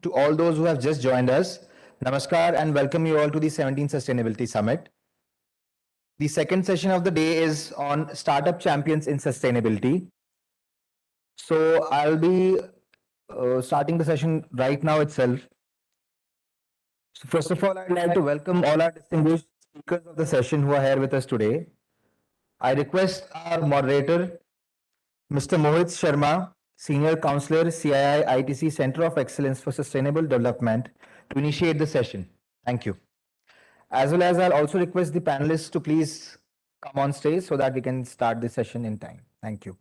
to all those who have just joined us. Namaskar and welcome you all to the 17th Sustainability Summit. The second session of the day is on Startup Champions in Sustainability. So I'll be starting the session right now itself. So first of all, I'd like to welcome all our distinguished speakers of the session who are here with us today. I request our moderator, Mr. Mohit Sharma, Senior Counselor, CII-ITC Center of Excellence for Sustainable Development, to initiate the session. Thank you. As well as I'll also request the panelists to please come on stage so that we can start the session in time. Thank you.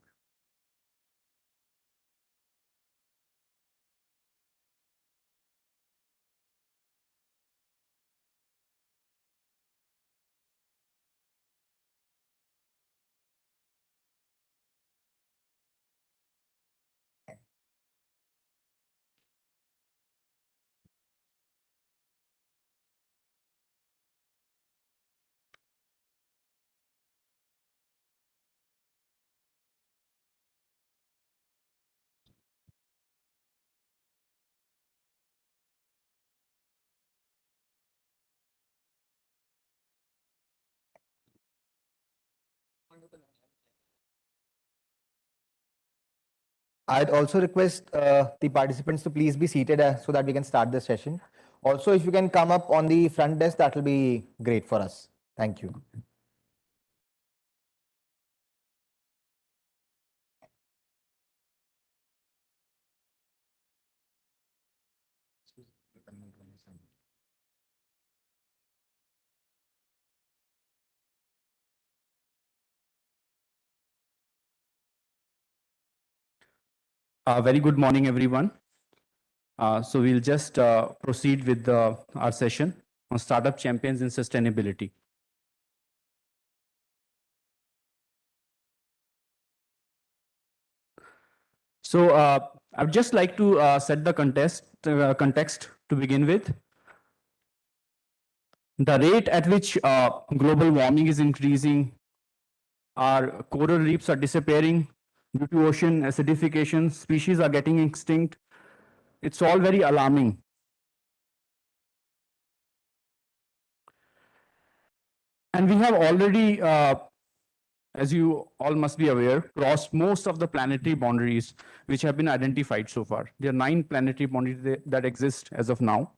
I'd also request the participants to please be seated so that we can start the session. Also, if you can come up on the front desk, that will be great for us. Thank you. Very good morning, everyone. So we'll just proceed with our session on Startup Champions in Sustainability. So I would just like to set the context to begin with. The rate at which global warming is increasing, our coral reefs are disappearing due to ocean acidification, species are getting extinct. It's all very alarming. And we have already, as you all must be aware, crossed most of the planetary boundaries which have been identified so far. There are 9 planetary boundaries that exist as of now.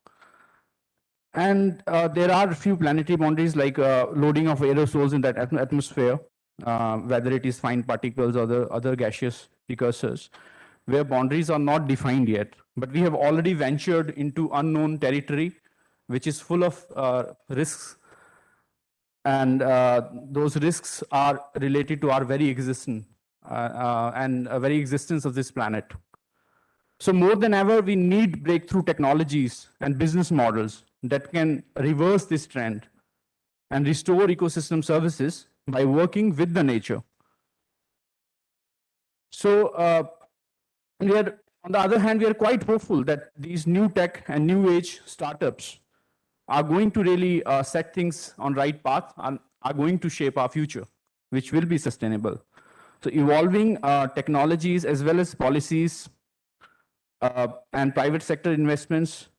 And there are a few planetary boundaries like loading of aerosols in that atmosphere, whether it is fine particles or the other gaseous precursors, where boundaries are not defined yet. But we have already ventured into unknown territory, which is full of risks. And those risks are related to our very existence and very existence of this planet. So more than ever, we need breakthrough technologies and business models that can reverse this trend and restore ecosystem services by working with the nature. So on the other hand, we are quite hopeful that these new tech and new age startups are going to really set things on right path and are going to shape our future, which will be sustainable. So evolving technologies as well as policies and private sector investments,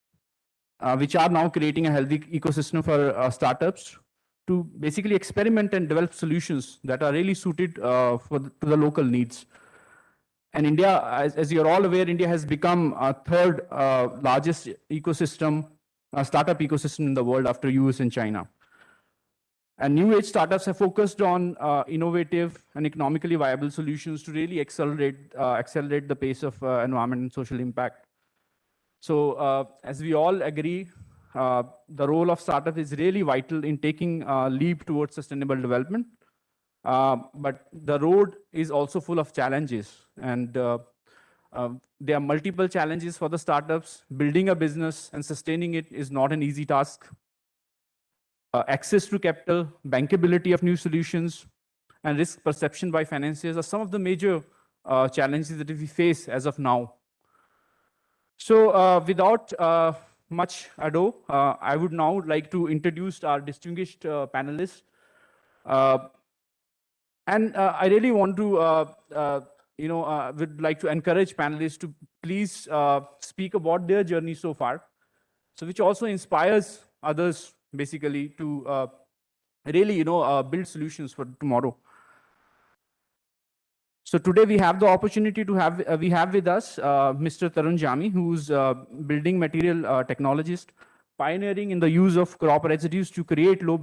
which are now creating a healthy ecosystem for startups to basically experiment and develop solutions that are really suited to the local needs. And India, as you're all aware, India has become a third largest ecosystem, startup ecosystem in the world after US and China. And new age startups have focused on innovative and economically viable solutions to really accelerate the pace of environment and social impact. So as we all agree, the role of startup is really vital in taking a leap towards sustainable development. But the road is also full of challenges. And there are multiple challenges for the startups. Building a business and sustaining it is not an easy task. Access to capital, bankability of new solutions, and risk perception by financiers are some of the major challenges that we face as of now. So without much ado, I would now like to introduce our distinguished panelists. And I really want to would like to encourage panelists to please speak about their journey so far, so which also inspires others basically to really, build solutions for tomorrow. So today we have the opportunity to have, we have with us Mr. Tarun Jami, who's building material technologist, pioneering in the use of crop residues to create low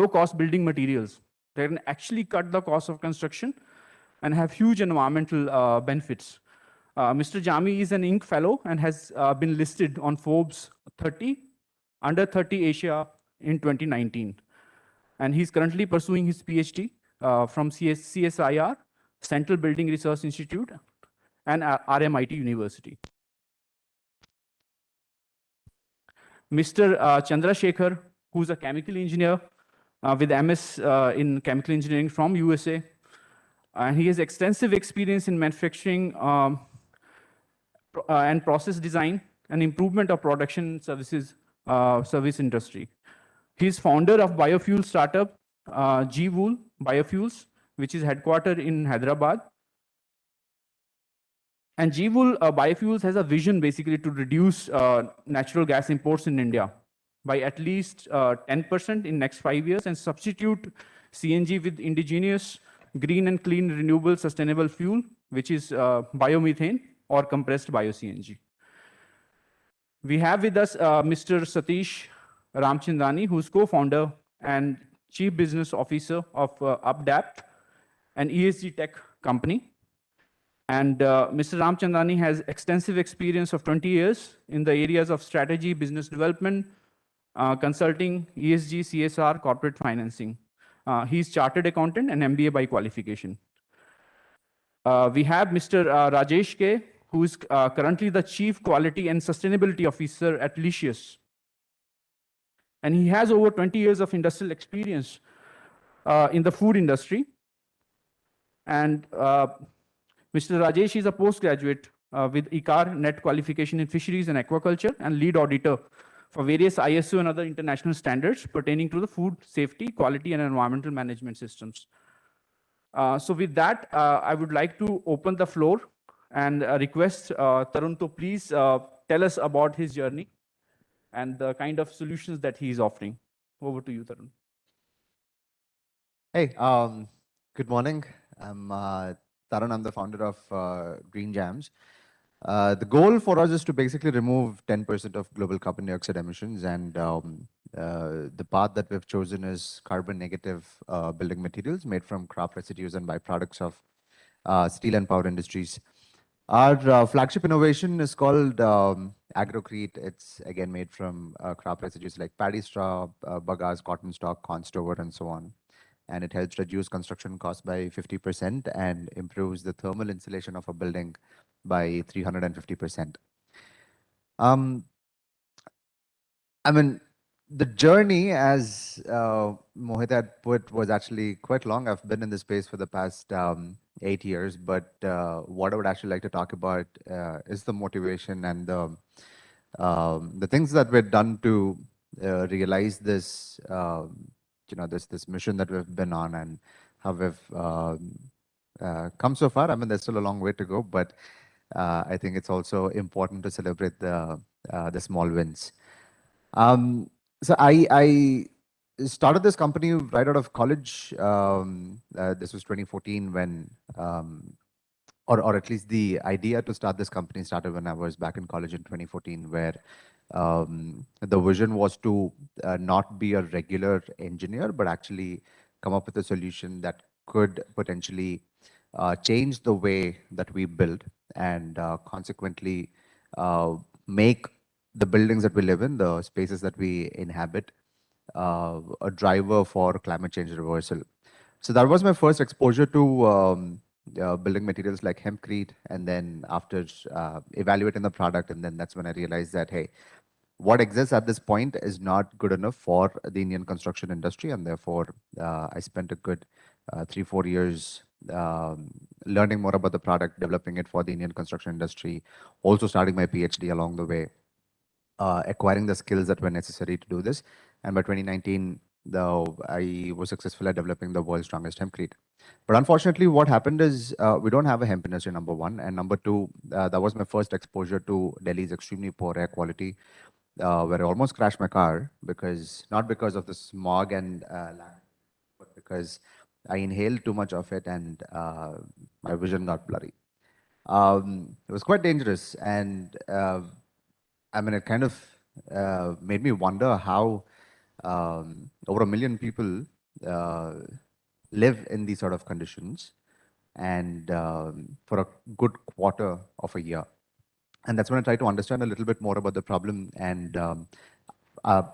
cost building materials that can actually cut the cost of construction and have huge environmental benefits. Mr. Jami is an Inc. fellow and has been listed on Forbes 30, under 30 Asia in 2019. And he's currently pursuing his PhD from CSIR, Central Building Research Institute, and RMIT University. Mr. Chandrasekhar, who's a chemical engineer with MS in chemical engineering from USA. And he has extensive experience in manufacturing and process design and improvement of production services service industry. He's founder of biofuel startup Girral Biofuels, which is headquartered in Hyderabad. And Girral Biofuels has a vision basically to reduce natural gas imports in India by at least 10% in next 5 years and substitute CNG with indigenous green and clean renewable sustainable fuel, which is biomethane or compressed bio-CNG. We have with us Mr. Satish Ramchandani, who's co-founder and chief business officer of Updapt, an ESG tech company. And Mr. Ramchandani has extensive experience of 20 years in the areas of strategy, business development, consulting, ESG, CSR, corporate financing. He's chartered accountant and MBA by qualification. We have Mr. Rajesh K, who is currently the Chief Quality and Sustainability Officer at Licious. And he has over 20 years of industrial experience in the food industry. And Mr. Rajesh is a postgraduate with ICAR net qualification in fisheries and aquaculture and lead auditor for various ISO and other international standards pertaining to the food safety, quality, and environmental management systems. So with that, I would like to open the floor and request Tarun to please tell us about his journey and the kind of solutions that he is offering. Over to you, Tarun. Hey, good morning. I'm Tarun. I'm the founder of Green Jams. The goal for us is to basically remove 10% of global carbon dioxide emissions, and the path that we've chosen is carbon negative building materials made from crop residues and byproducts of steel and power industries. Our flagship innovation is called Agrocrete. It's again made from crop residues like paddy straw, bagasse, cotton stalk, corn stover, and so on. And it helps reduce construction costs by 50% and improves the thermal insulation of a building by 350%. I mean, the journey, as Mohit had put, was actually quite long. I've been in this space for the past 8 years, but what I would actually like to talk about is the motivation and the things that we've done to realize this, this mission that we've been on, and how we've come so far. I mean, there's still a long way to go, but I think it's also important to celebrate the small wins. So I started this company right out of college. This was 2014 when, or at least the idea to start this company started when I was back in college in 2014, where the vision was to not be a regular engineer, but actually come up with a solution that could potentially change the way that we build and consequently make the buildings that we live in, the spaces that we inhabit, a driver for climate change reversal. So that was my first exposure to building materials like hempcrete, and then after evaluating the product, and then that's when I realized that, hey, what exists at this point is not good enough for the Indian construction industry, and therefore I spent a good 3-4 years learning more about the product, developing it for the Indian construction industry, also starting my PhD along the way, acquiring the skills that were necessary to do this. And by 2019, though I was successful at developing the world's strongest hempcrete. But unfortunately, what happened is we don't have a hemp industry, number one. And number two, that was my first exposure to Delhi's extremely poor air quality, where I almost crashed my car not because of the smog and but because I inhaled too much of it and my vision got blurry. It was quite dangerous, and I mean, it kind of made me wonder how over 1 million people uh, live in these sort of conditions, and for a good quarter of a year. And that's when I tried to understand a little bit more about the problem, and uh, I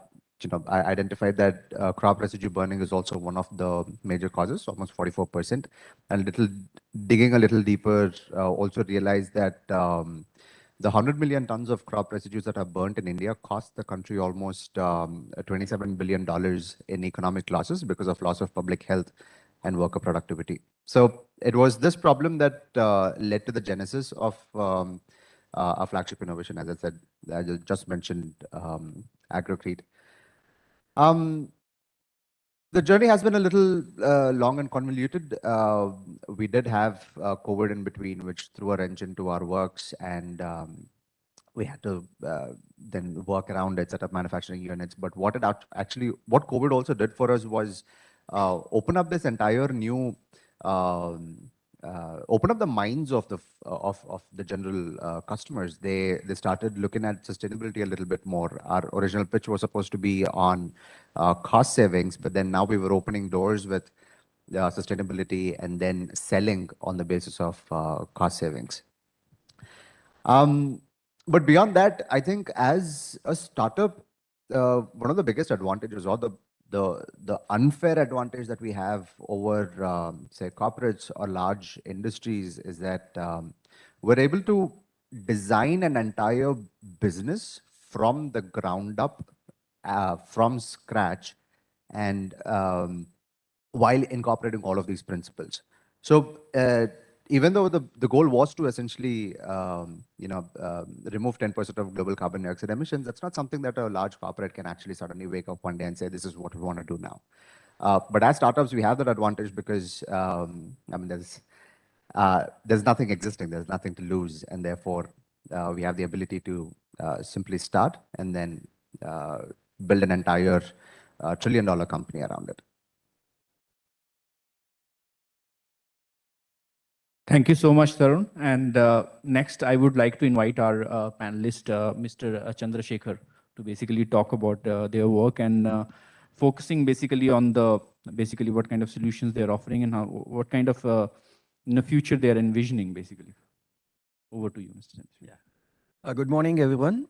identified that crop residue burning is also one of the major causes, almost 44%. And digging a little deeper, also realized that the 100 million tons of crop residues that are burnt in India cost the country almost $27 billion in economic losses because of loss of public health and worker productivity. So it was this problem that led to the genesis of our flagship innovation, as I said, I just mentioned Agrocrete. The journey has been a little long and convoluted. We did have COVID in between, which threw a wrench into our works, and we had to then work around it, set up manufacturing units. But what COVID also did for us was open up this entire new, open up the minds of the general customers. They started looking at sustainability a little bit more. Our original pitch was supposed to be on cost savings, but then now we were opening doors with sustainability and then selling on the basis of cost savings. But beyond that, I think as a startup, one of the biggest advantages or the unfair advantage that we have over, say, corporates or large industries is that we're able to design an entire business from the ground up, from scratch, and while incorporating all of these principles. So even though the goal was to essentially remove 10% of global carbon dioxide emissions, that's not something that a large corporate can actually suddenly wake up one day and say, this is what we want to do now. But as startups, we have that advantage because I mean, there's nothing existing, there's nothing to lose, and therefore we have the ability to simply start and then build an entire trillion-dollar company around it. Thank you so much, Tarun. And next, I would like to invite our panelist, Mr. Chandrasekhar, to basically talk about their work and focusing basically on what kind of solutions they're offering and what kind of future they're envisioning, basically. Over to you, Mr. Chandrasekhar. Yeah. Good morning, everyone.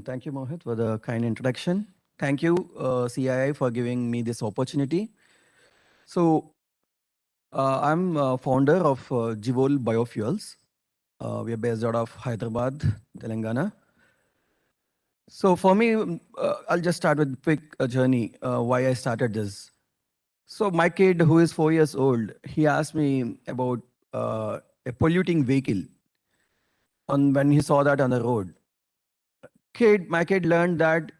Thank you, Mohit, for the kind introduction. Thank you, CII, for giving me this opportunity. So, I'm founder of Girral Biofuels. We are based out of Hyderabad, Telangana. So for me, I'll just start with a quick journey, why I started this. So my kid, who is 4 years old, he asked me about a polluting vehicle when he saw that on the road. My kid learned that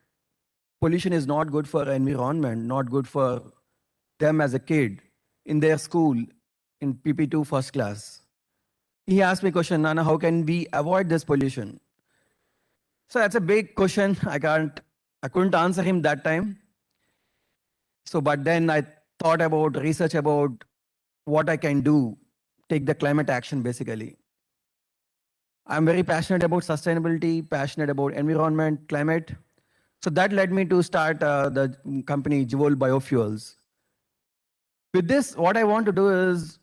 pollution is not good for environment, not good for them as a kid in their school in PP2 first class. He asked me a question, Nana, how can we avoid this pollution? So that's a big question. I couldn't answer him that time. So, but then I thought about, research about what I can do, take the climate action basically. I'm very passionate about sustainability, passionate about environment, climate. So that led me to start the company Girral Biofuels. With this, what I want to do is,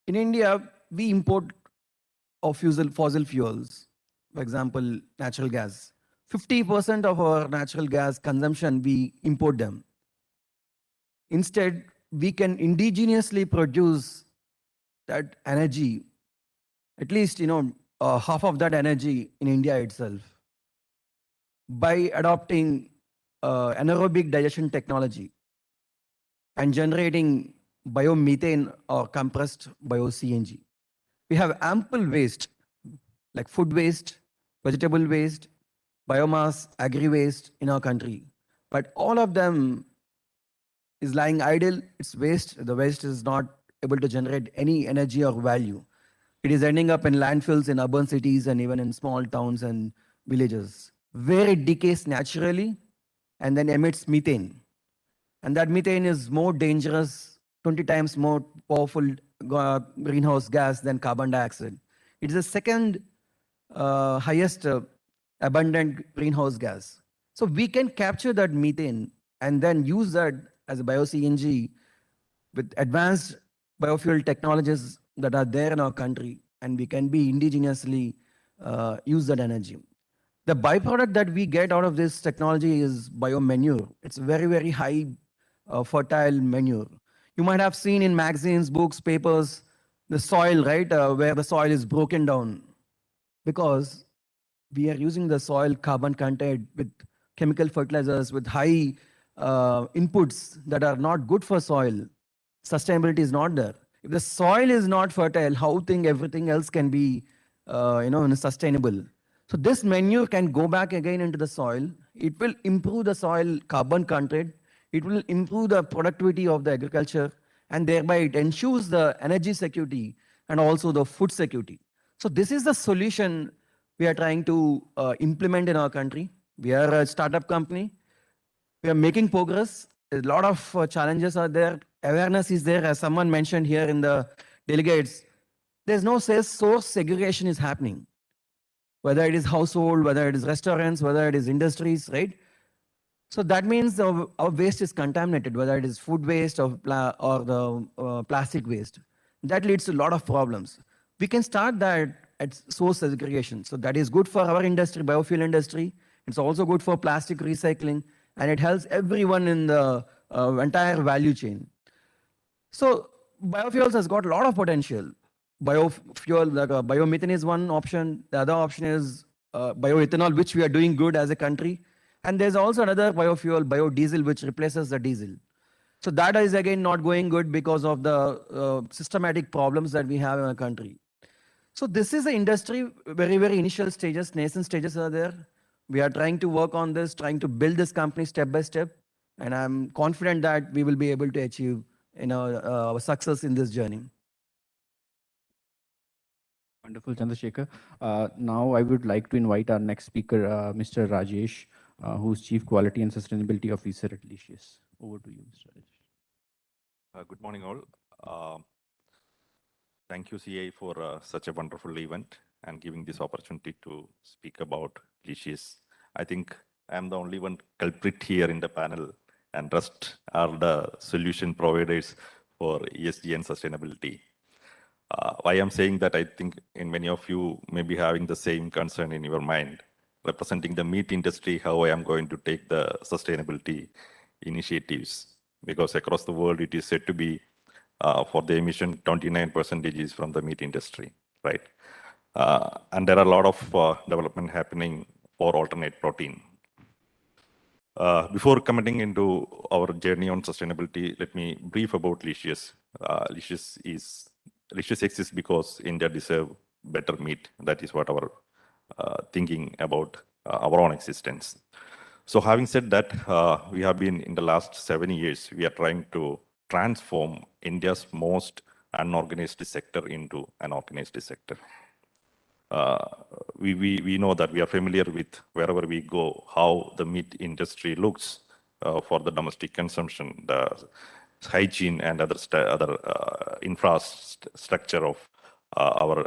in India, we import of fossil fuels. For example, natural gas. 50% of our natural gas consumption, we import them. Instead, we can indigenously produce that energy, at least half of that energy in India itself, by adopting anaerobic digestion technology and generating biomethane or compressed bio-CNG. We have ample waste, like food waste, vegetable waste, biomass, agri-waste in our country. But all of them is lying idle, it's waste. The waste is not able to generate any energy or value. It is ending up in landfills in urban cities and even in small towns and villages, where it decays naturally and then emits methane. And that methane is more dangerous, 20 times more powerful greenhouse gas than carbon dioxide. It is the second highest abundant greenhouse gas. So we can capture that methane and then use that as a bio-CNG with advanced biofuel technologies that are there in our country, and we can be indigenously use that energy. The byproduct that we get out of this technology is biomanure. It's very, very high fertile manure. You might have seen in magazines, books, papers, the soil, right, where the soil is broken down because we are using the soil carbon content with chemical fertilizers, with high inputs that are not good for soil. Sustainability is not there. If the soil is not fertile, how think everything else can be, sustainable? So this manure can go back again into the soil. It will improve the soil carbon content. It will improve the productivity of the agriculture, and thereby it ensures the energy security and also the food security. So this is the solution we are trying to implement in our country. We are a startup company. We are making progress. A lot of challenges are there. Awareness is there, as someone mentioned here in the delegates. There's no source segregation is happening, whether it is household, whether it is restaurants, whether it is industries, right? So that means our waste is contaminated, whether it is food waste or the plastic waste. That leads to a lot of problems. We can start that at source segregation. So that is good for our industry, biofuel industry. It's also good for plastic recycling, and it helps everyone in the entire value chain. So biofuels has got a lot of potential. Biofuel, like biomethane is one option. The other option is bioethanol, which we are doing good as a country. And there's also another biofuel, biodiesel, which replaces the diesel. So that is again not going good because of the systematic problems that we have in our country. So this is the industry, very, very initial stages, nascent stages are there. We are trying to work on this, trying to build this company step by step. And I'm confident that we will be able to achieve success in this journey. Wonderful, Chandrasekhar. Now I would like to invite our next speaker, Mr. Rajesh, who's Chief Quality and Sustainability Officer at Licious. Over to you, Mr. Rajesh. Good morning, all. Thank you, CA, for such a wonderful event and giving this opportunity to speak about Licious. I think I'm the only one culprit here in the panel, and rest are the solution providers for ESG and sustainability. Why I'm saying that, I think in many of you may be having the same concern in your mind, representing the meat industry, how I am going to take the sustainability initiatives, because across the world it is said to be for the emission, 29% is from the meat industry, right? And there are a lot of development happening for alternate protein. Before coming into our journey on sustainability, let me brief about Licious. Licious exists because India deserves better meat. That is what our thinking about our own existence. So having said that, we have been in the last 7 years, we are trying to transform India's most unorganized sector into an organized sector. We know that we are familiar with wherever we go, how the meat industry looks for the domestic consumption, the hygiene and other infrastructure of our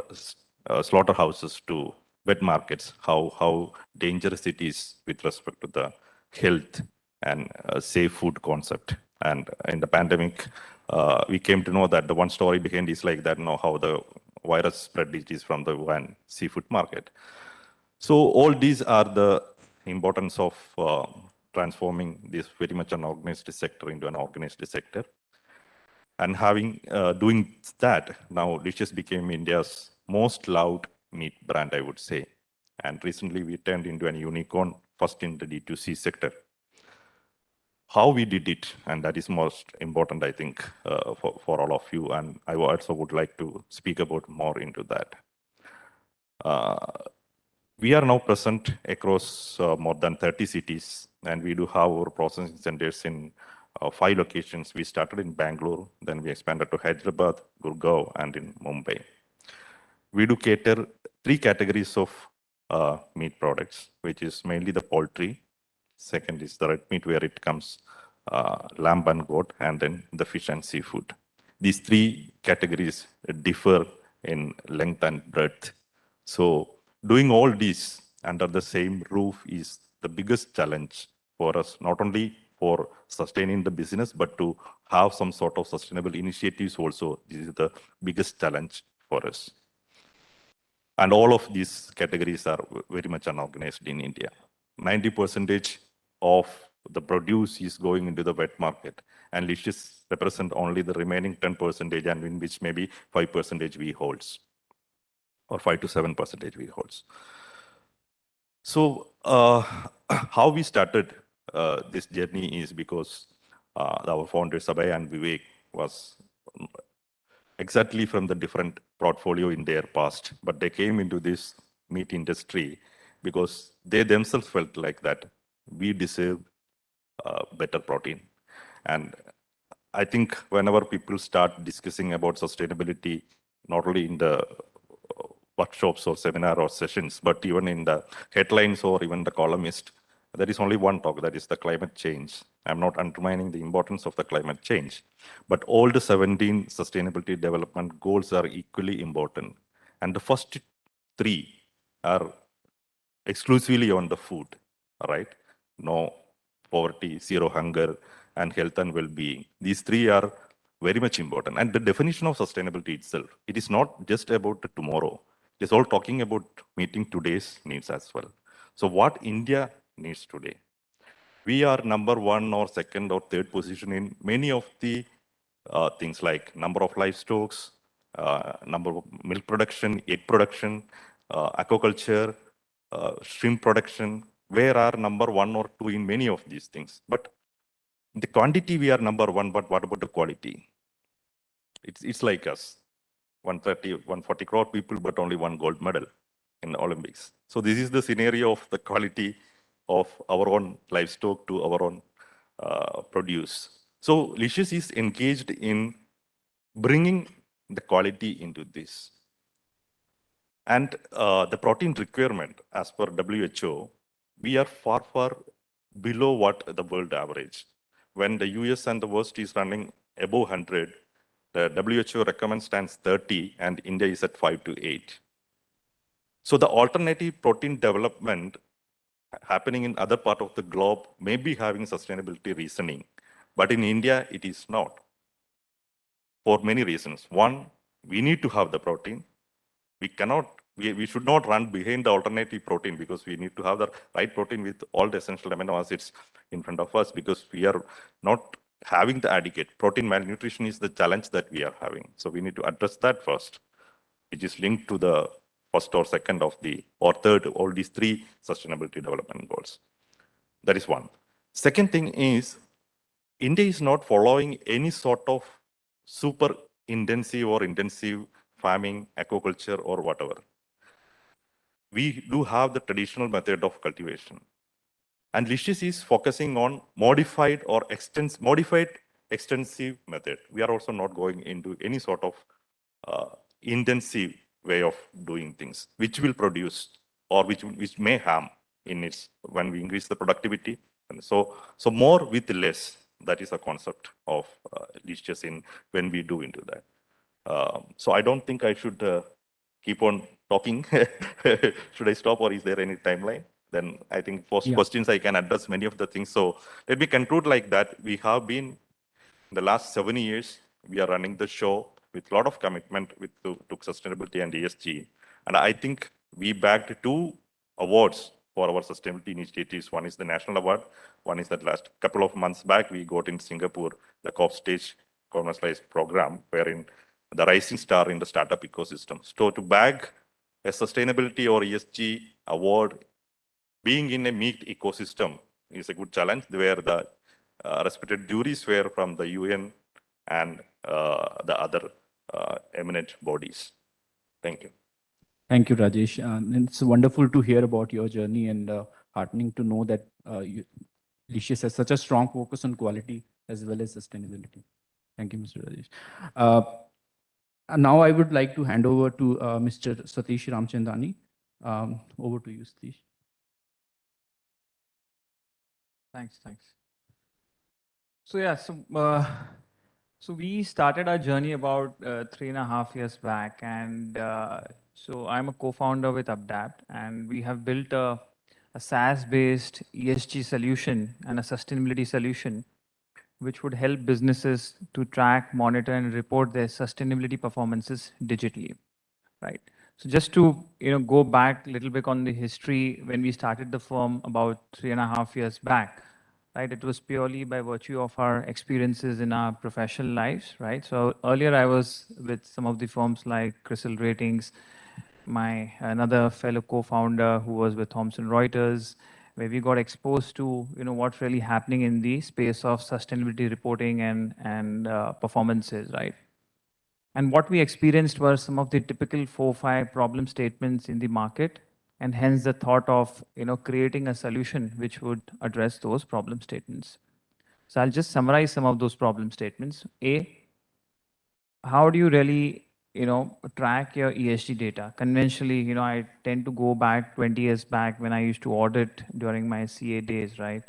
slaughterhouses to wet markets, how dangerous it is with respect to the health and safe food concept. And in the pandemic, we came to know that the one story behind is like that, how the virus spread it is from the Wuhan seafood market. So all these are the importance of transforming this very much unorganized sector into an organized sector. And doing that, now Licious became India's most loved meat brand, I would say. And recently we turned into an unicorn, first in the D2C sector. How we did it, and that is most important, I think, for all of you. And I also would like to speak about more into that. We are now present across more than 30 cities, and we do have our processing centers in 5 locations. We started in Bangalore, then we expanded to Hyderabad, Gurgaon, and in Mumbai. We do cater 3 categories of meat products, which is mainly the poultry. Second is the red meat, where it comes lamb and goat, and then the fish and seafood. These 3 categories differ in length and breadth. So doing all these under the same roof is the biggest challenge for us, not only for sustaining the business, but to have some sort of sustainable initiatives also. This is the biggest challenge for us. And all of these categories are very much unorganized in India. 90% of the produce is going into the wet market, and Licious represent only the remaining 10%, and in which maybe 5% we holds, or 5 to 7% we holds. So how we started this journey is because our founders, Abhay and Vivek, was exactly from the different portfolio in their past, but they came into this meat industry because they themselves felt like that we deserve better protein. And I think whenever people start discussing about sustainability, not only in the workshops or seminar or sessions, but even in the headlines or even the columnist, there is only one talk, that is the climate change. I'm not undermining the importance of the climate change, but all the 17 sustainability development goals are equally important. And the first 3 are exclusively on the food, right? No poverty, zero hunger, and health and well-being. These 3 are very much important. And the definition of sustainability itself, it is not just about tomorrow. It's all talking about meeting today's needs as well. So what India needs today? We are number 1 or 2nd or 3rd position in many of the things like number of livestock, number of milk production, egg production, aquaculture, shrimp production, where are number 1 or 2 in many of these things. But the quantity we are number 1, but what about the quality? It's like us, 130, 140 crore people, but only 1 gold medal in the Olympics. So this is the scenario of the quality of our own livestock to our own produce. So Licious is engaged in bringing the quality into this. And the protein requirement, as per WHO, we are far, far below what the world average. When the US and the West is running above 100, the WHO recommends stands 30, and India is at 5 to 8. So the alternative protein development happening in other part of the globe may be having sustainability reasoning, but in India, it is not, for many reasons. One, we need to have the protein. We should not run behind the alternative protein, because we need to have the right protein with all the essential amino acids in front of us, because we are not having the adequate. Protein malnutrition is the challenge that we are having. So we need to address that first, which is linked to the first or second of the, or third, all these 3 sustainability development goals. That is one. Second thing is, India is not following any sort of super intensive or intensive farming, aquaculture, or whatever. We do have the traditional method of cultivation. And Licious is focusing on modified extensive method. We are also not going into any sort of intensive way of doing things, which will produce, or which may harm in its, when we increase the productivity. And so more with less, that is a concept of Licious in when we do into that. So I don't think I should keep on talking. Should I stop, or is there any timeline? Then I think post questions I can address many of the things. So let me conclude like that. We have been, in the last 7 years, we are running the show with a lot of commitment to sustainability and ESG. And I think we bagged 2 awards for our sustainability initiatives. One is the national award. One is that last couple of months back, we got in Singapore, the COP stage commercialized program, wherein the rising star in the startup ecosystem. So to bag a sustainability or ESG award, being in a meat ecosystem is a good challenge, where the respected juries were from the UN and the other eminent bodies. Thank you. Thank you, Rajesh. It's wonderful to hear about your journey, and heartening to know that Licious has such a strong focus on quality as well as sustainability. Thank you, Mr. Rajesh. Uh, Now I would like to hand over to Mr. Satish Ramchandani. Over to you, Satish. Thanks. So yeah, so we started our journey about 3.5 years back, and so I'm a co-founder with Updapt, and we have built a SaaS-based ESG solution and a sustainability solution, which would help businesses to track, monitor, and report their sustainability performances digitally, right? So just to go back a little bit on the history, when we started the firm about 3.5 years back, right? It was purely by virtue of our experiences in our professional lives, right? So earlier I was with some of the firms like Crystal Ratings, my another fellow co-founder who was with Thomson Reuters, where we got exposed to what's really happening in the space of sustainability reporting and performances, right? And what we experienced were some of the typical 4-5 problem statements in the market, and hence the thought of creating a solution which would address those problem statements. So I'll just summarize some of those problem statements. A, how do you really track your ESG data? Conventionally, I tend to go back 20 years back when I used to audit during my CA days, right?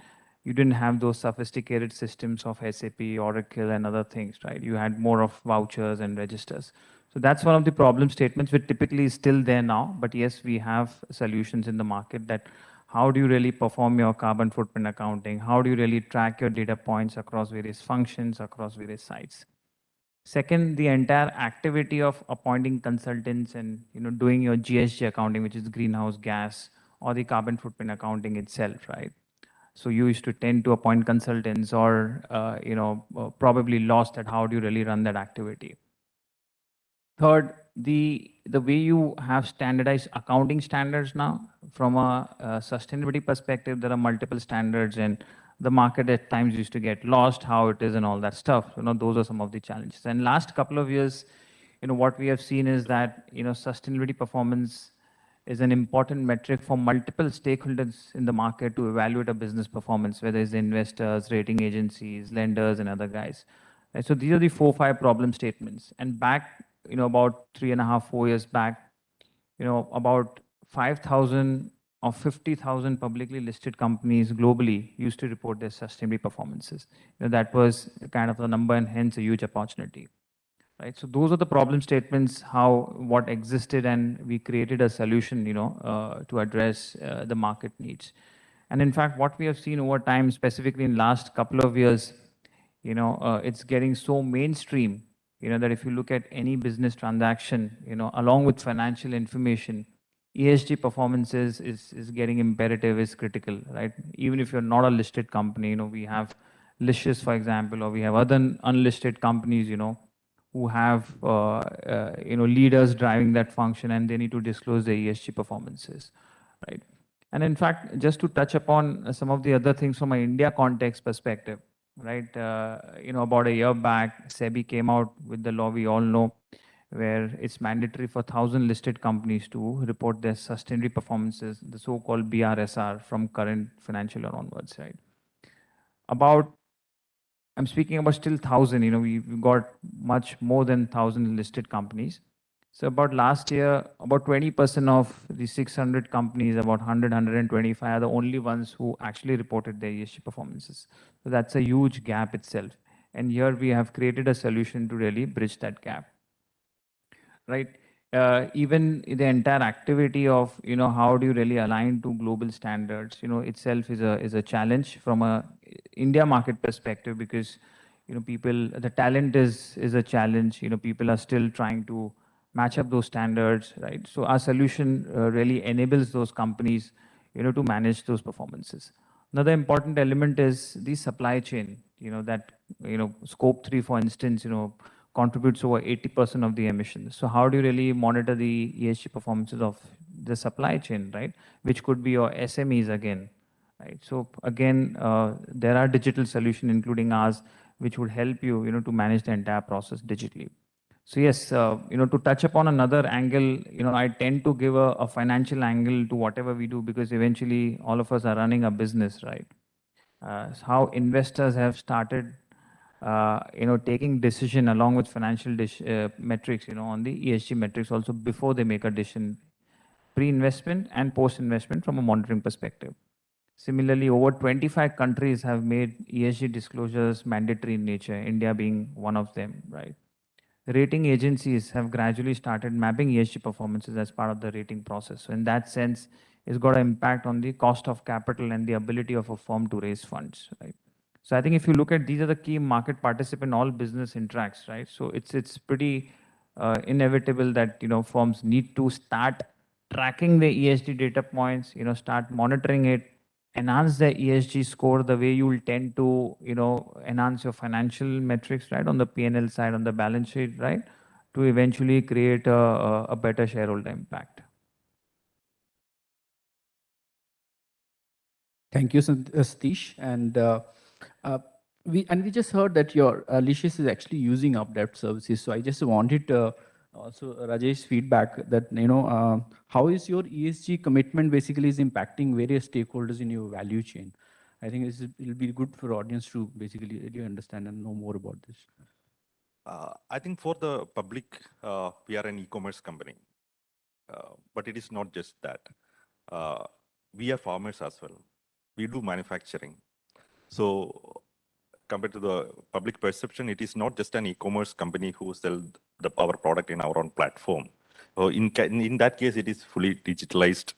You didn't have those sophisticated systems of SAP, Oracle, and other things, right? You had more of vouchers and registers. So that's one of the problem statements, which typically is still there now. But yes, we have solutions in the market that how do you really perform your carbon footprint accounting? How do you really track your data points across various functions, across various sites? Second, the entire activity of appointing consultants and doing your GSG accounting, which is greenhouse gas, or the carbon footprint accounting itself, right? So you used to tend to appoint consultants, or probably lost at how do you really run that activity. Third, the way you have standardized accounting standards now, from a sustainability perspective, there are multiple standards, and the market at times used to get lost, how it is and all that stuff. Those are some of the challenges. And last couple of years, what we have seen is that, sustainability performance is an important metric for multiple stakeholders in the market to evaluate a business performance, whether it's investors, rating agencies, lenders, and other guys. Right? So these are the 4-5 problem statements. And back, about 3.5, 4 years back, about 5,000 or 50,000 publicly listed companies globally used to report their sustainability performances. That was kind of the number, and hence a huge opportunity. Right? So those are the problem statements, what existed, and we created a solution, to address the market needs. And in fact, what we have seen over time, specifically in last couple of years, it's getting so mainstream, that if you look at any business transaction, along with financial information, ESG performances is getting imperative, is critical, right? Even if you're not a listed company, we have Licious, for example, or we have other unlisted companies, who have leaders driving that function, and they need to disclose their ESG performances, right? And in fact, just to touch upon some of the other things from an India context perspective, right? About a year back, SEBI came out with the law we all know, where it's mandatory for 1,000 listed companies to report their sustainability performances, the so-called BRSR, from current financial year onwards, right? I'm speaking about still 1,000, we've got much more than 1,000 listed companies. So about last year, about 20% of the 600 companies, about 100, 125 are the only ones who actually reported their ESG performances. So that's a huge gap itself. And here we have created a solution to really bridge that gap, right? Even the entire activity of, how do you really align to global standards, itself is a challenge from a India market perspective, because, the talent is a challenge. People are still trying to match up those standards, right? So our solution really enables those companies, to manage those performances. Another important element is the supply chain, that, scope 3, for instance, contributes over 80% of the emissions. So how do you really monitor the ESG performances of the supply chain, right? Which could be your SMEs again, right? So again, there are digital solutions, including ours, which would help you, to manage the entire process digitally. So yes, to touch upon another angle, I tend to give a financial angle to whatever we do, because eventually all of us are running a business, right? So how investors have started taking decision along with financial metrics, on the ESG metrics also before they make a decision, pre-investment and post-investment from a monitoring perspective. Similarly, over 25 countries have made ESG disclosures mandatory in nature, India being one of them, right? Rating agencies have gradually started mapping ESG performances as part of the rating process. So in that sense, it's got an impact on the cost of capital and the ability of a firm to raise funds, right? So I think if you look at, these are the key market participant, all business interacts, right? So it's pretty inevitable that, firms need to start tracking the ESG data points, start monitoring it, enhance the ESG score the way you will tend to, enhance your financial metrics, right, on the P&L side, on the balance sheet, right, to eventually create a better shareholder impact. Thank you, Satish. And we just heard that your Licious is actually using UpDept services. So I just wanted also Rajesh's feedback that, how is your ESG commitment basically is impacting various stakeholders in your value chain? I think it'll be good for audience to basically really understand and know more about this. I think for the public, we are an e-commerce company, but it is not just that. We are farmers as well. We do manufacturing. So compared to the public perception, it is not just an e-commerce company who sells our product in our own platform. So in that case, it is fully digitalized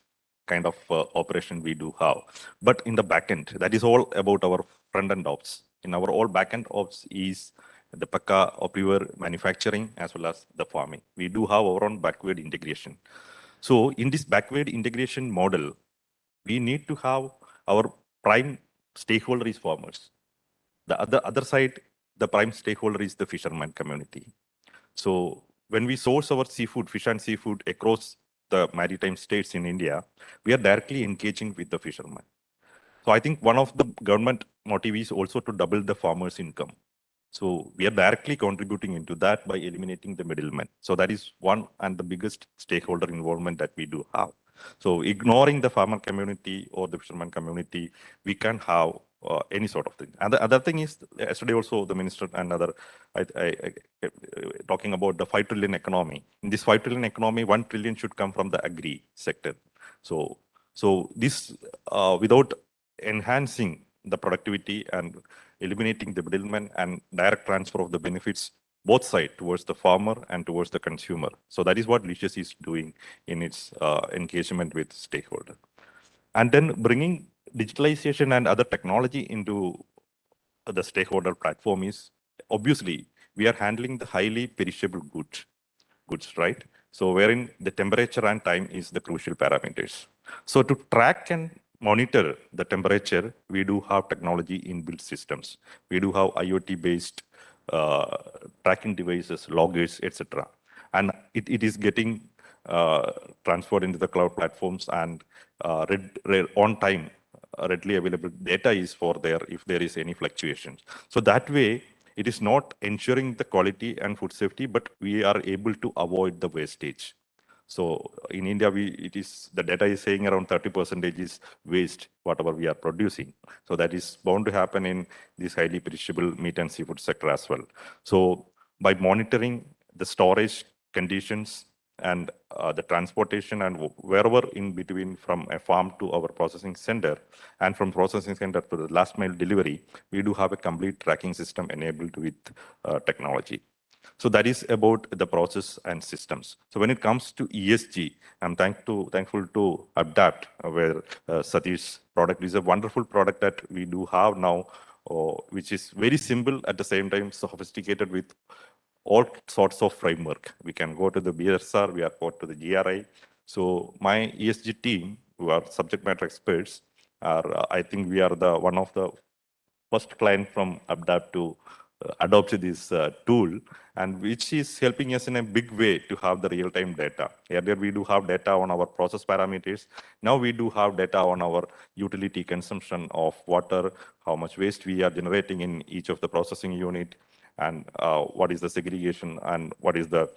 kind of operation we do have. But in the backend, that is all about our front-end ops. In our all backend ops is the Pakka or pure manufacturing as well as the farming. We do have our own backward integration. So in this backward integration model, we need to have our prime stakeholder is farmers. The other side, the prime stakeholder is the fisherman community. So when we source our seafood, fish and seafood across the maritime states in India, we are directly engaging with the fishermen. So I think one of the government motive is also to double the farmers' income. So we are directly contributing into that by eliminating the middlemen. So that is one and the biggest stakeholder involvement that we do have. So ignoring the farmer community or the fisherman community, we can have any sort of thing. And the other thing is, yesterday also the minister and other, talking about the 5 trillion economy. In this 5 trillion economy, 1 trillion should come from the agri sector. So this, without enhancing the productivity and eliminating the middlemen and direct transfer of the benefits both sides towards the farmer and towards the consumer. So that is what Licious is doing in its engagement with stakeholder. And then bringing digitalization and other technology into the stakeholder platform is, obviously, we are handling the highly perishable goods, right? So wherein the temperature and time is the crucial parameters. So to track and monitor the temperature, we do have technology inbuilt systems. We do have IoT-based tracking devices, loggers, etc. And it is getting transferred into the cloud platforms, and on time, readily available data is for there if there is any fluctuations. So that way, it is not ensuring the quality and food safety, but we are able to avoid the wastage. So in India, the data is saying around 30% is waste, whatever we are producing. So that is bound to happen in this highly perishable meat and seafood sector as well. So by monitoring the storage conditions and the transportation and wherever in between from a farm to our processing center, and from processing center to the last mile delivery, we do have a complete tracking system enabled with technology. So that is about the process and systems. So when it comes to ESG, I'm thankful to Adapt, where Satish's product is a wonderful product that we do have now, which is very simple at the same time sophisticated with all sorts of framework. We can go to the BSR, we are go to the GRI. So my ESG team, who are subject matter experts, are I think we are one of the first client from Adapt to adopt this tool, and which is helping us in a big way to have the real-time data. Earlier, we do have data on our process parameters. Now we do have data on our utility consumption of water, how much waste we are generating in each of the processing unit, and what is the segregation and what is the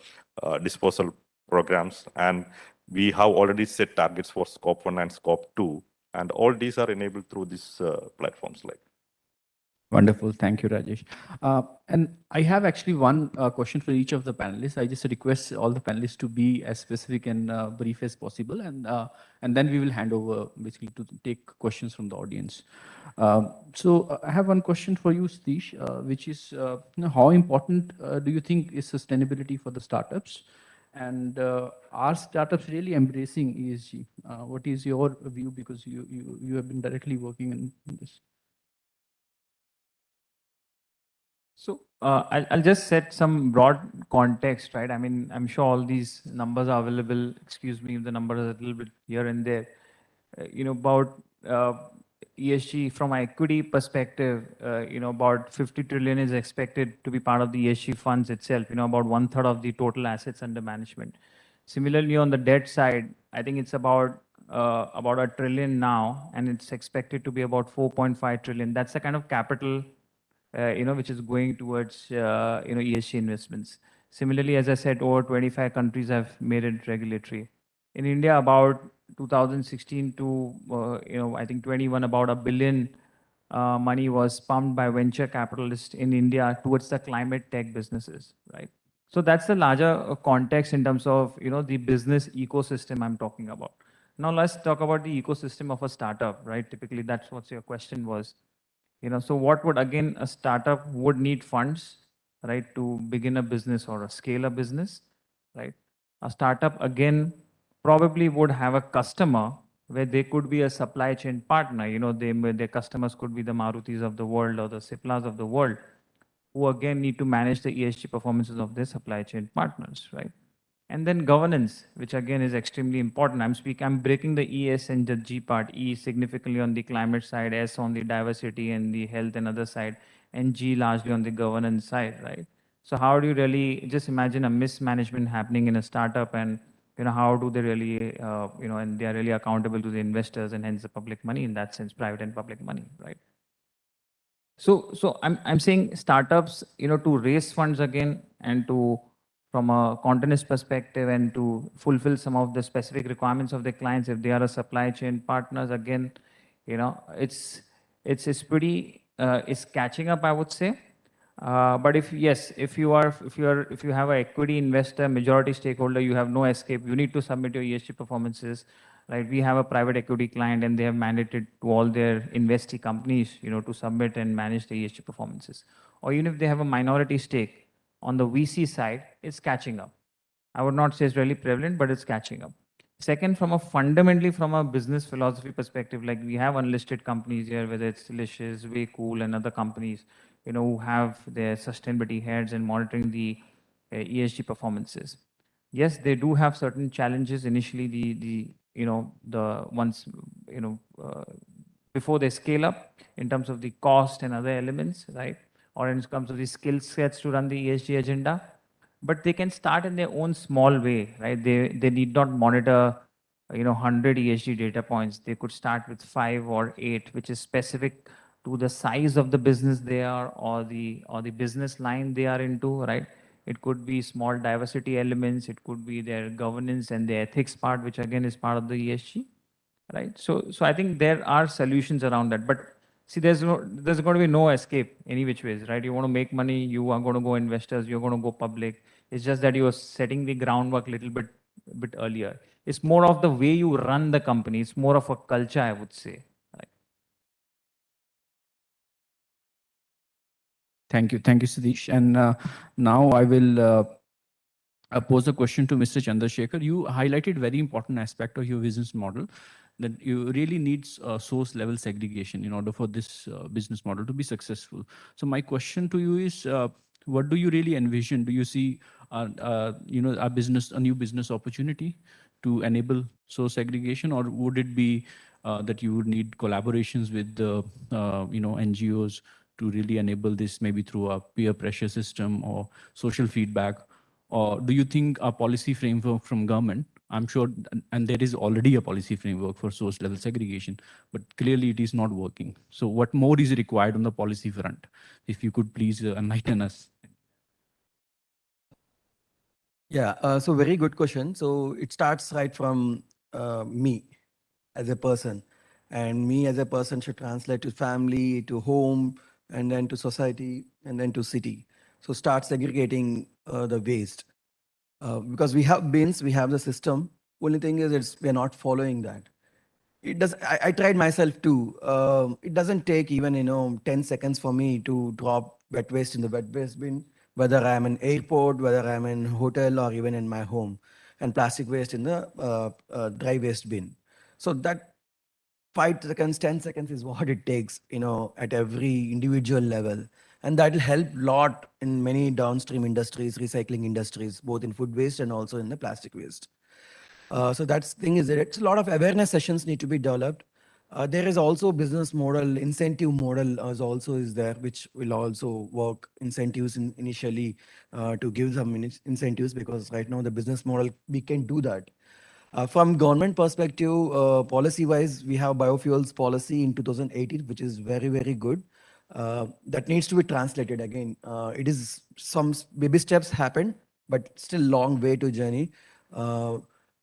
disposal programs. And we have already set targets for Scope 1 and Scope 2, and all these are enabled through these platforms. Wonderful. Thank you, Rajesh. And I have actually one question for each of the panelists. I just request all the panelists to be as specific and brief as possible, and then we will hand over basically to take questions from the audience. So I have one question for you, Satish, which is, how important do you think is sustainability for the startups? And are startups really embracing ESG? What is your view? Because you have been directly working in this. So I'll just set some broad context, right? I mean, I'm sure all these numbers are available. Excuse me if the numbers are a little bit here and there. About ESG from an equity perspective, about 50 trillion is expected to be part of the ESG funds itself, about 1/3 of the total assets under management. Similarly, on the debt side, I think it's about a trillion now, and it's expected to be about 4.5 trillion. That's the kind of capital which is going towards, ESG investments. Similarly, as I said, over 25 countries have made it regulatory. In India, about 2016 to, I think 21, about $1 billion money was pumped by venture capitalists in India towards the climate tech businesses, right? So that's the larger context in terms of, the business ecosystem I'm talking about. Now let's talk about the ecosystem of a startup, right? Typically, that's what your question was. So what would, again, a startup would need funds, right, to begin a business or a scale a business, right? A startup, again, probably would have a customer where they could be a supply chain partner. Their customers could be the Marutis of the world or the Ciplas of the world, who again need to manage the ESG performances of their supply chain partners, right? And then governance, which again is extremely important. I'm breaking the ES and the G part. E significantly on the climate side, S on the diversity and the health and other side, and G largely on the governance side, right? So how do you really just imagine a mismanagement happening in a startup, and how do they really, and they are really accountable to the investors and hence the public money, in that sense, private and public money, right? So I'm saying startups, to raise funds again and to, from a continuous perspective, and to fulfill some of the specific requirements of the clients, if they are a supply chain partners, again, it's pretty, it's catching up, I would say. But if you have an equity investor, majority stakeholder, you have no escape. You need to submit your ESG performances, right? We have a private equity client, and they have mandated to all their investee companies, to submit and manage the ESG performances. Or even if they have a minority stake on the VC side, it's catching up. I would not say it's really prevalent, but it's catching up. Second, fundamentally from a business philosophy perspective, like we have unlisted companies here, whether it's Licious, Way Cool, and other companies, who have their sustainability heads and monitoring the ESG performances. Yes, they do have certain challenges initially. The ones, before they scale up in terms of the cost and other elements, right? Or in terms of the skill sets to run the ESG agenda. But they can start in their own small way, right? They need not monitor 100 ESG data points. They could start with 5 or 8, which is specific to the size of the business they are, or the business line they are into, right? It could be small diversity elements, it could be their governance and the ethics part, which again is part of the ESG, right? So I think there are solutions around that. But see, there's going to be no escape any which ways, right? You want to make money, you are going to go investors, you're going to go public. It's just that you are setting the groundwork a little bit earlier. It's more of the way you run the company. It's more of a culture, I would say. Right? Thank you, Satish. And now I will pose a question to Mr. Chandrasekhar. You highlighted very important aspect of your business model, that you really need source level segregation in order for this business model to be successful. So my question to you is, what do you really envision? Do you see, a new business opportunity to enable source segregation, or would it be that you would need collaborations with the, NGOs to really enable this, maybe through a peer pressure system or social feedback? Or do you think a policy framework from government, I'm sure, and there is already a policy framework for source level segregation, but clearly it is not working. So what more is required on the policy front? If you could please enlighten us. Yeah, so very good question. So it starts right from me as a person. And me as a person should translate to family, to home, and then to society, and then to city. So start segregating the waste. Because we have bins, we have the system. Only thing is, we're not following that. It does. I tried myself too. It doesn't take even 10 seconds for me to drop wet waste in the wet waste bin, whether I'm in airport, whether I'm in hotel, or even in my home, and plastic waste in the dry waste bin. So that 5 seconds, 10 seconds is what it takes, at every individual level. And that will help lot in many downstream industries, recycling industries, both in food waste and also in the plastic waste. So that's thing is that it's a lot of awareness sessions need to be developed. There is also business model, incentive model is there, which will also work incentives initially to give some incentives, because right now the business model, we can do that. From government perspective, policy-wise, we have biofuels policy in 2018, which is very, very good. That needs to be translated again. It is some baby steps happened, but still long way to journey.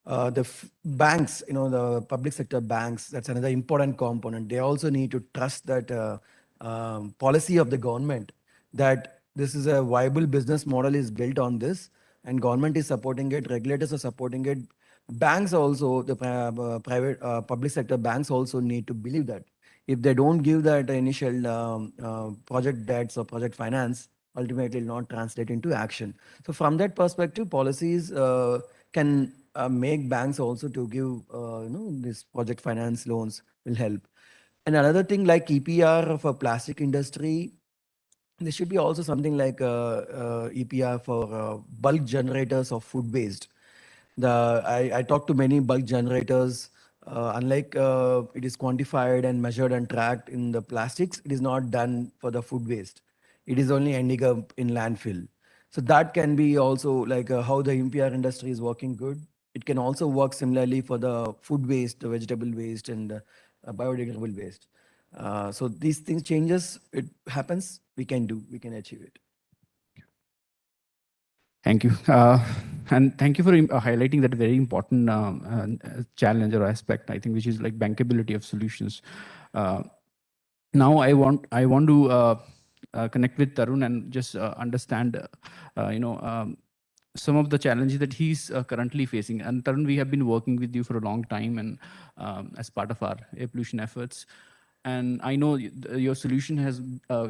Banks, the public sector banks, that's another important component. They also need to trust that policy of the government, that this is a viable business model is built on this, and government is supporting it, regulators are supporting it. Banks also, the private public sector banks also need to believe that. If they don't give that initial project debts or project finance, ultimately it will not translate into action. So from that perspective, policies can make banks also to give this project finance loans will help. And another thing like EPR for plastic industry, there should be also something like EPR for bulk generators of food waste. I talked to many bulk generators. Unlike it is quantified and measured and tracked in the plastics, it is not done for the food waste. It is only ending up in landfill. So that can be also like how the MPR industry is working good. It can also work similarly for the food waste, the vegetable waste, and biodegradable waste. So these things changes, it happens, we can achieve it. Thank you. And thank you for highlighting that very important challenge or aspect, I think, which is like bankability of solutions. Now I want to connect with Tarun and just understand, some of the challenges that he's currently facing. And Tarun, we have been working with you for a long time and as part of our air pollution efforts. And I know your solution has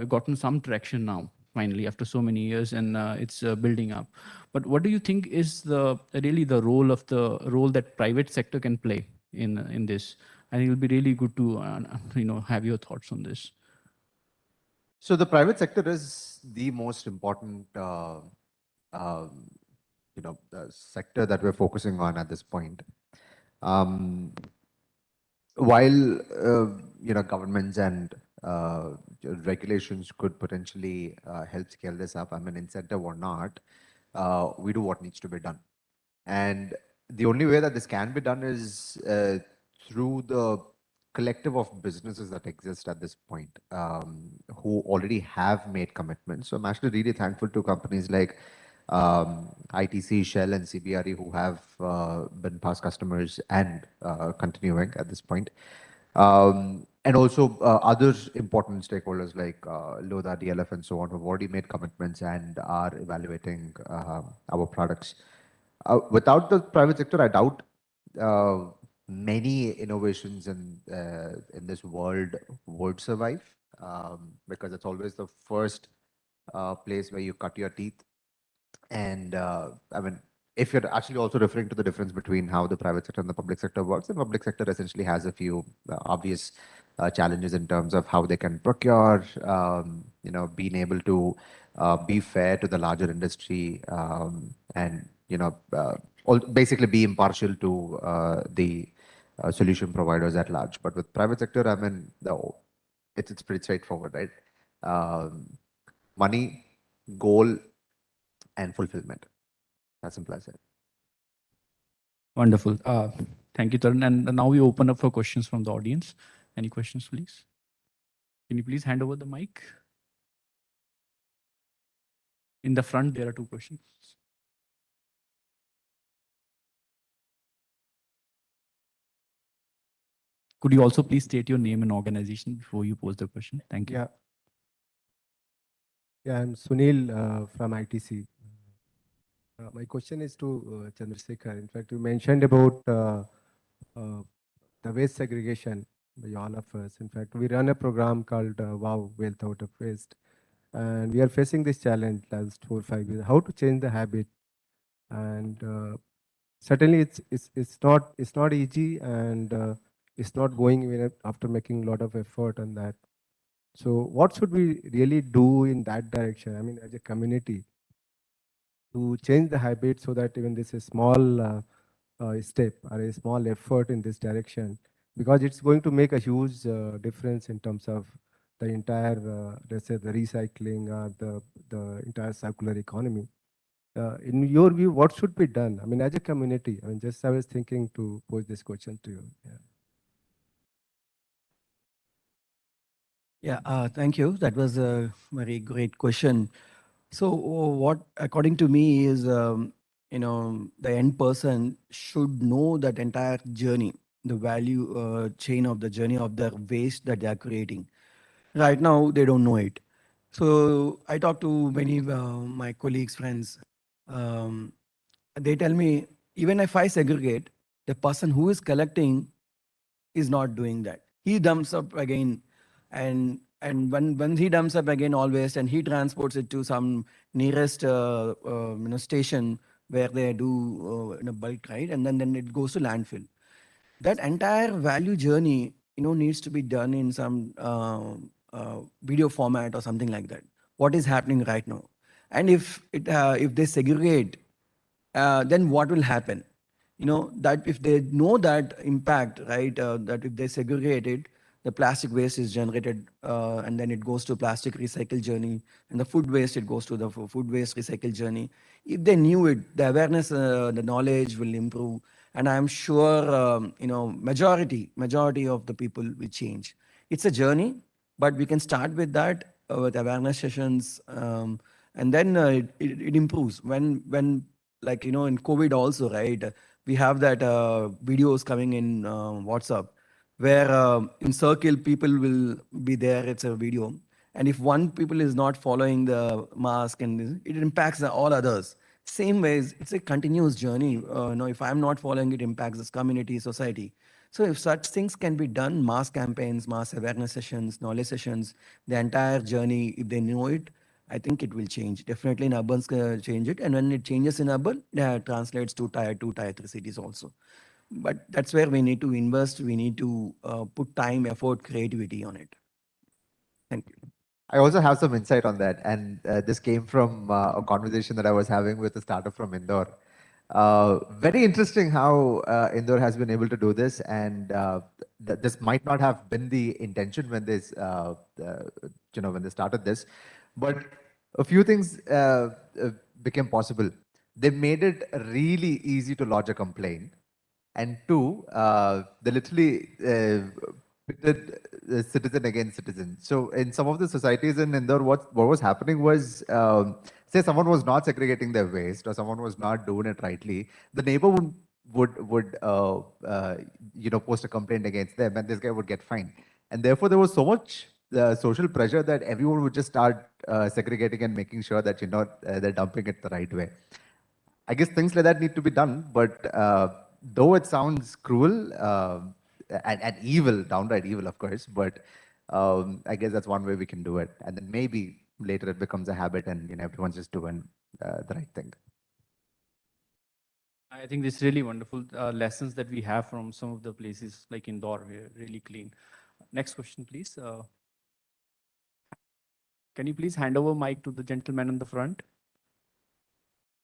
gotten some traction now, finally, after so many years, and it's building up. But what do you think is really the role that private sector can play in this? I think it'll be really good to have your thoughts on this. So the private sector is the most important, sector that we're focusing on at this point. While governments and regulations could potentially help scale this up, I mean, incentive or not, we do what needs to be done. And the only way that this can be done is through the collective of businesses that exist at this point, who already have made commitments. So I'm actually really thankful to companies like ITC, Shell, and CBRE, who have been past customers and continuing at this point. And also other important stakeholders like LODA, DLF, and so on, who have already made commitments and are evaluating our products. Without the private sector, I doubt many innovations in this world would survive, because it's always the first place where you cut your teeth. And I mean, if you're actually also referring to the difference between how the private sector and the public sector works, the public sector essentially has a few obvious challenges in terms of how they can procure, being able to be fair to the larger industry, and basically be impartial to the solution providers at large. But with private sector, I mean, it's pretty straightforward, right? Money, goal, and fulfillment. As simple as it. Wonderful. Thank you, Tarun. And now we open up for questions from the audience. Any questions, please? Can you please hand over the mic? In the front, there are two questions. Could you also please state your name and organization before you pose the question? Thank you. Yeah. Yeah, I'm Sunil from ITC. My question is to Chandrasekhar. In fact, you mentioned about the waste segregation by all of us. In fact, we run a program called WOW, Wealth Out of Waste. And we are facing this challenge last 4 or 5 years, how to change the habit. And certainly it's not easy, and it's not going even after making a lot of effort on that. So what should we really do in that direction? I mean, as a community, to change the habit so that even this is small step or a small effort in this direction, because it's going to make a huge difference in terms of the entire, let's say, the recycling or the entire circular economy. In your view, what should be done? I mean, as a community, I mean, just I was thinking to pose this question to you. Yeah. Yeah, thank you. That was a very great question. So what, according to me, is the end person should know that entire journey, the value chain of the journey of the waste that they are creating. Right now, they don't know it. So I talk to many my colleagues, friends. Um, they tell me even if I segregate, the person who is collecting is not doing that. He dumps up again, and when he dumps up again all waste, and he transports it to some nearest station where they do in a bulk, right, and then it goes to landfill. That entire value journey, needs to be done in some video format or something like that. What is happening right now, and if they segregate, then what will happen? That if they know that impact, right, that if they segregate it, the plastic waste is generated, and then it goes to plastic recycle journey, and the food waste, it goes to the food waste recycle journey. If they knew it, the awareness, the knowledge will improve, and I'm sure majority of the people will change. It's a journey, but we can start with that, with awareness sessions, and then it improves when, like, in COVID also, right? We have that videos coming in WhatsApp, where in circle people will be there. It's a video, and if one people is not following the mask, and it impacts all others. Same ways, it's a continuous journey. If I'm not following, it impacts this community, society. So if such things can be done, mass campaigns, mass awareness sessions, knowledge sessions, the entire journey, if they know it, I think it will change. Definitely in urban, change it. And when it changes in urban, it translates to tier 2, tier 3 cities also. But that's where we need to invest. We need to put time, effort, creativity on it. Thank you. I also have some insight on that, and this came from a conversation that I was having with a startup from Indore. Very interesting how Indore has been able to do this, and this might not have been the intention when this, when they started this, but a few things became possible. They made it really easy to lodge a complaint, and two, they literally pitted citizen against citizen. So in some of the societies in Indore, what was happening was, say someone was not segregating their waste or someone was not doing it rightly, the neighbor would post a complaint against them, and this guy would get fined. And therefore, there was so much social pressure that everyone would just start segregating and making sure that they're dumping it the right way. I guess things like that need to be done, but though it sounds cruel and evil, downright evil, of course, but I guess that's one way we can do it. And then maybe later it becomes a habit and everyone's just doing the right thing. I think this really wonderful lessons that we have from some of the places like Indore, we're really clean. Next question, please. Can you please hand over mic to the gentleman on the front?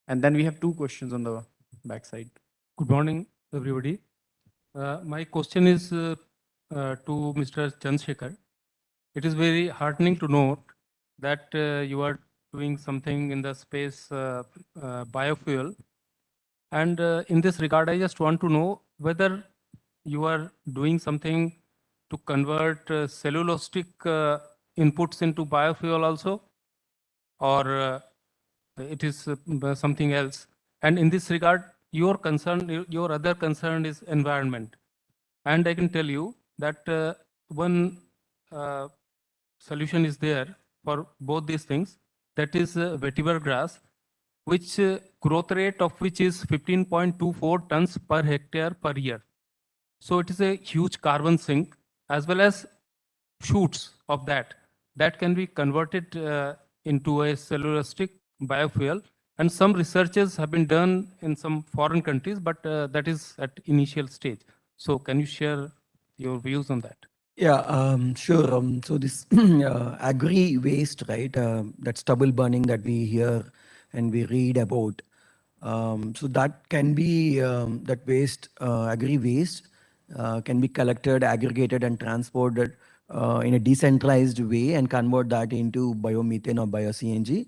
And then we have two questions on the back side. Good morning, everybody. My question is to Mr. Chandrasekhar. It is very heartening to note that you are doing something in the space biofuel. And in this regard, I just want to know whether you are doing something to convert cellulosic inputs into biofuel also, or it is something else. And in this regard, your other concern is environment. And I can tell you that one solution is there for both these things, that is vetiver grass, which growth rate of which is 15.24 tons per hectare per year. So it is a huge carbon sink, as well as shoots of that can be converted into a cellulosic biofuel. And some researches have been done in some foreign countries, but that is at initial stage. So can you share your views on that? Yeah, sure. So this agri waste, right? That stubble burning that we hear and we read about. So that can be that waste, agri waste, can be collected, aggregated, and transported in a decentralized way and convert that into biomethane or bio-CNG,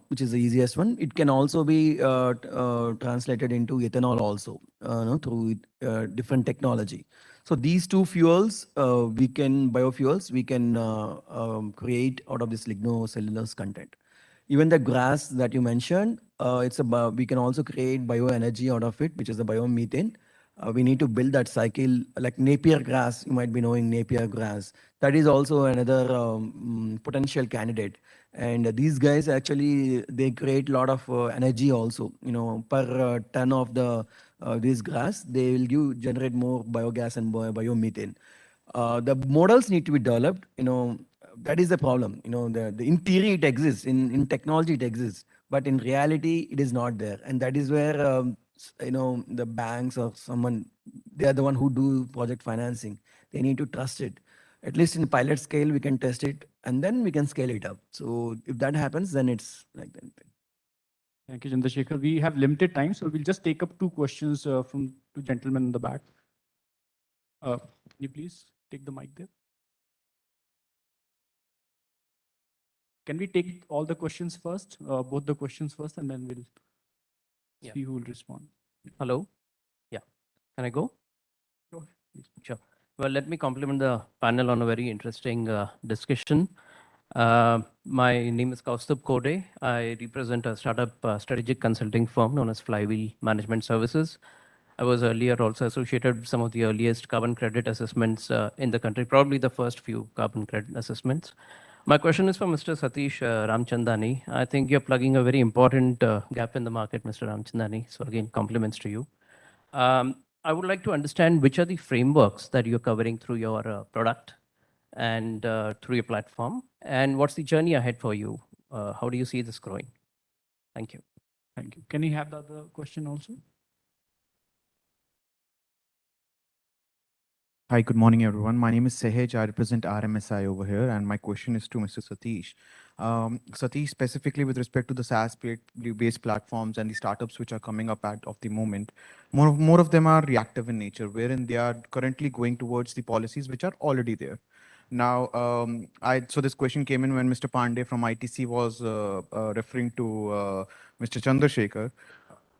which is the easiest one. It can also be translated into ethanol also, no, through different technology. So these two fuels, biofuels, we can create out of this lignocellulose content. Even the grass that you mentioned, we can also create bioenergy out of it, which is the biomethane. We need to build that cycle like Napier grass. You might be knowing Napier grass. That is also another potential candidate. And these guys actually, they create a lot of energy also, per ton of this grass, they will generate more biogas and biomethane. The models need to be developed, that is the problem. In theory it exists, in technology it exists, but in reality it is not there. And that is where, the banks or someone, they are the one who do project financing. They need to trust it. At least in pilot scale, we can test it and then we can scale it up. So if that happens, then it's like that. Thank you, Chandrasekhar. We have limited time, so we'll just take up two questions from two gentlemen in the back. Can you please take the mic there? Can we take all the questions first, both the questions first, and then we'll see who will respond. Hello? Yeah. Can I go? Go ahead, please. Sure. Well, let me compliment the panel on a very interesting discussion. My name is Kaustubh Kode. I represent a startup strategic consulting firm known as Flywheel Management Services. I was earlier also associated with some of the earliest carbon credit assessments in the country, probably the first few carbon credit assessments. My question is for Mr. Satish Ramchandani. I think you're plugging a very important gap in the market, Mr. Ramchandani. So again, compliments to you. I would like to understand which are the frameworks that you're covering through your product and through your platform, and what's the journey ahead for you? How do you see this growing? Thank you. Thank you. Can you have the other question also? Hi, good morning, everyone. My name is Sehaj. I represent RMSI over here, and my question is to Mr. Satish. Satish, specifically with respect to the SaaS-based platforms and the startups which are coming up of the moment, more of them are reactive in nature, wherein they are currently going towards the policies which are already there. Now, so this question came in when Mr. Pandey from ITC was referring to Mr. Chandrasekhar.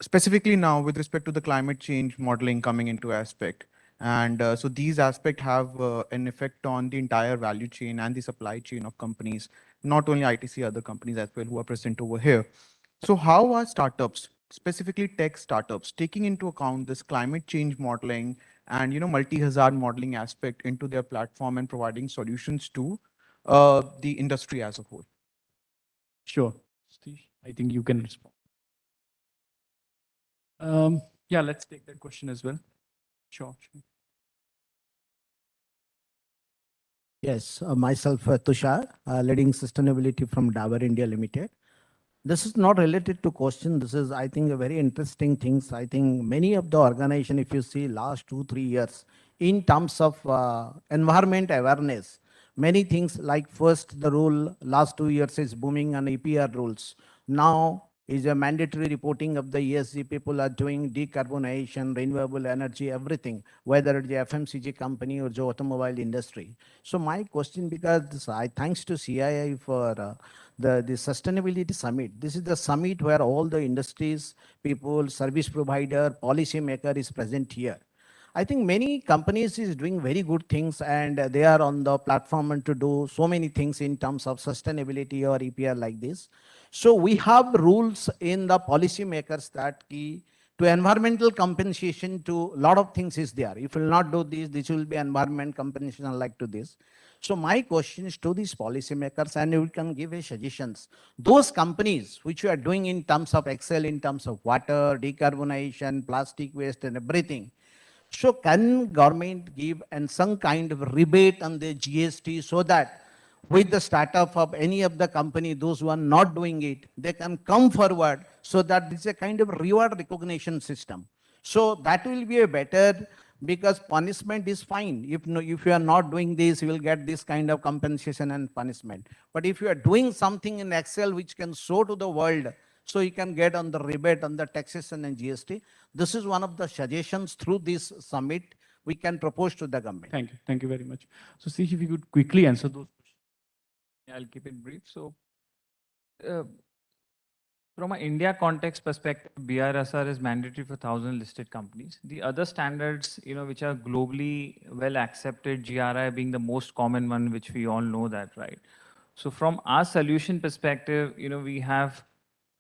Specifically now, with respect to the climate change modeling coming into aspect, and so these aspects have an effect on the entire value chain and the supply chain of companies, not only ITC, other companies as well who are present over here. So how are startups, specifically tech startups, taking into account this climate change modeling and multi-hazard modeling aspect into their platform and providing solutions to the industry as a whole? Sure. Satish, I think you can respond. Yeah, let's take that question as well. Sure. Yes, myself, Tushar, leading sustainability from Dabur India Limited. This is not related to question. This is, I think, a very interesting things. I think many of the organization, if you see last 2-3 years, in terms of environment awareness, many things like first the rule last 2 years is booming on EPR rules. Now is a mandatory reporting of the ESG. People are doing decarbonization, renewable energy, everything, whether it's the FMCG company or the automobile industry. So my question, because thanks to CII for the sustainability summit. This is the summit where all the industries, people, service provider, policy maker is present here. I think many companies is doing very good things and they are on the platform and to do so many things in terms of sustainability or EPR like this. So we have rules in the policy makers that key to environmental compensation to a lot of things is there. If you will not do this will be environment compensation like to this. So my question is to these policymakers, and you can give a suggestions. Those companies which you are doing in terms of Excel, in terms of water, decarbonization, plastic waste and everything. So can government give and some kind of rebate on the GST so that with the startup of any of the company, those who are not doing it, they can come forward so that it's a kind of reward recognition system. So that will be a better, because punishment is fine. If no, if you are not doing this, you will get this kind of compensation and punishment. But if you are doing something in Excel which can show to the world, so you can get on the rebate on the taxation and GST. This is one of the suggestions through this summit we can propose to the government. Thank you. Thank you very much. So, see if you could quickly answer those questions. Yeah, I'll keep it brief. So, from an India context perspective, BRSR is mandatory for 1,000 listed companies. The other standards, which are globally well accepted, GRI being the most common one, which we all know that, right? So from our solution perspective, we have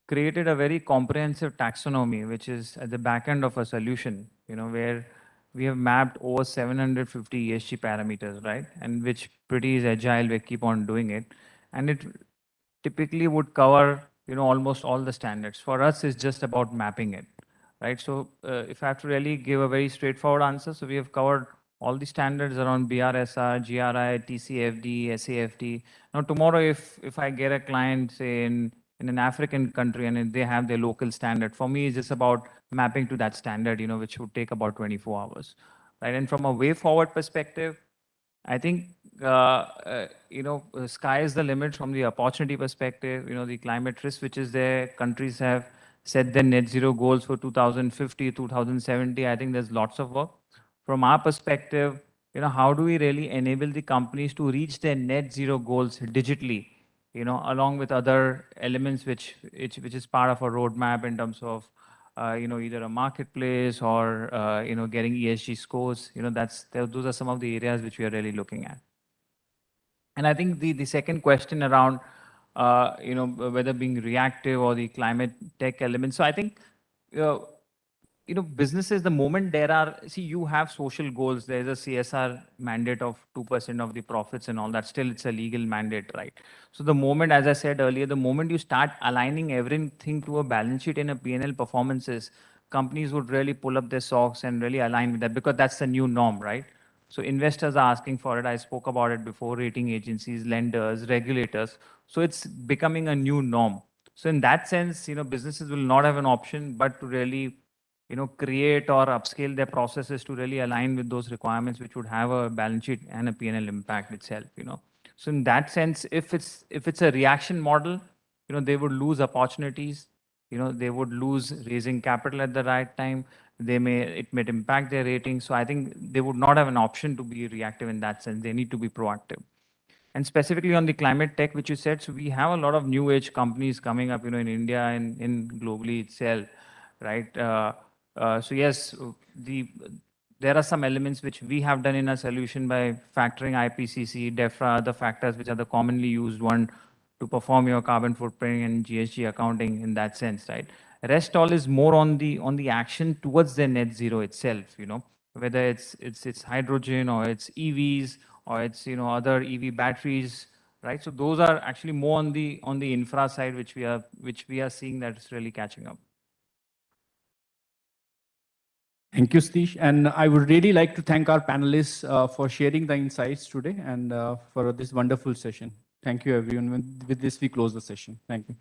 created a very comprehensive taxonomy, which is at the back end of a solution, where we have mapped over 750 ESG parameters, right? And which pretty is agile, we keep on doing it. And it typically would cover, almost all the standards. For us, it's just about mapping it, right? So if I have to really give a very straightforward answer, so we have covered all the standards around BRSR, GRI, TCFD, SAFD. Now tomorrow, if I get a client, say in an African country and they have their local standard, for me, it's just about mapping to that standard, which would take about 24 hours, right? And from a way forward perspective, I think, sky is the limit from the opportunity perspective. The climate risk, which is there, countries have set their net zero goals for 2050, 2070. I think there's lots of work. From our perspective, how do we really enable the companies to reach their net zero goals digitally, along with other elements which is part of a roadmap in terms of either a marketplace or, getting ESG scores, those are some of the areas which we are really looking at. And I think the second question around, whether being reactive or the climate tech elements. So I think, businesses, the moment you have social goals, there's a CSR mandate of 2% of the profits and all that, still it's a legal mandate, right? So the moment, as I said earlier, the moment you start aligning everything to a balance sheet and a P&L performances, companies would really pull up their socks and really align with that, because that's the new norm, right? So investors are asking for it. I spoke about it before, rating agencies, lenders, regulators. So it's becoming a new norm. So in that sense, businesses will not have an option but to really create or upscale their processes to really align with those requirements, which would have a balance sheet and a P&L impact itself, So in that sense, if it's a reaction model, they would lose opportunities, they would lose raising capital at the right time. It may impact their ratings. So I think they would not have an option to be reactive in that sense. They need to be proactive. And specifically on the climate tech, which you said, so we have a lot of new age companies coming up, in India and in globally itself, right? So yes, there are some elements which we have done in our solution by factoring IPCC, DEFRA, other factors which are the commonly used one to perform your carbon footprint and GHG accounting in that sense, right? Rest all is more on the action towards the net zero itself, whether it's hydrogen or it's EVs or it's other EV batteries, right? So those are actually more on the infra side, which we are seeing that it's really catching up. Thank you, Satish. And I would really like to thank our panelists for sharing the insights today and for this wonderful session. Thank you, everyone. With this, we close the session. Thank you.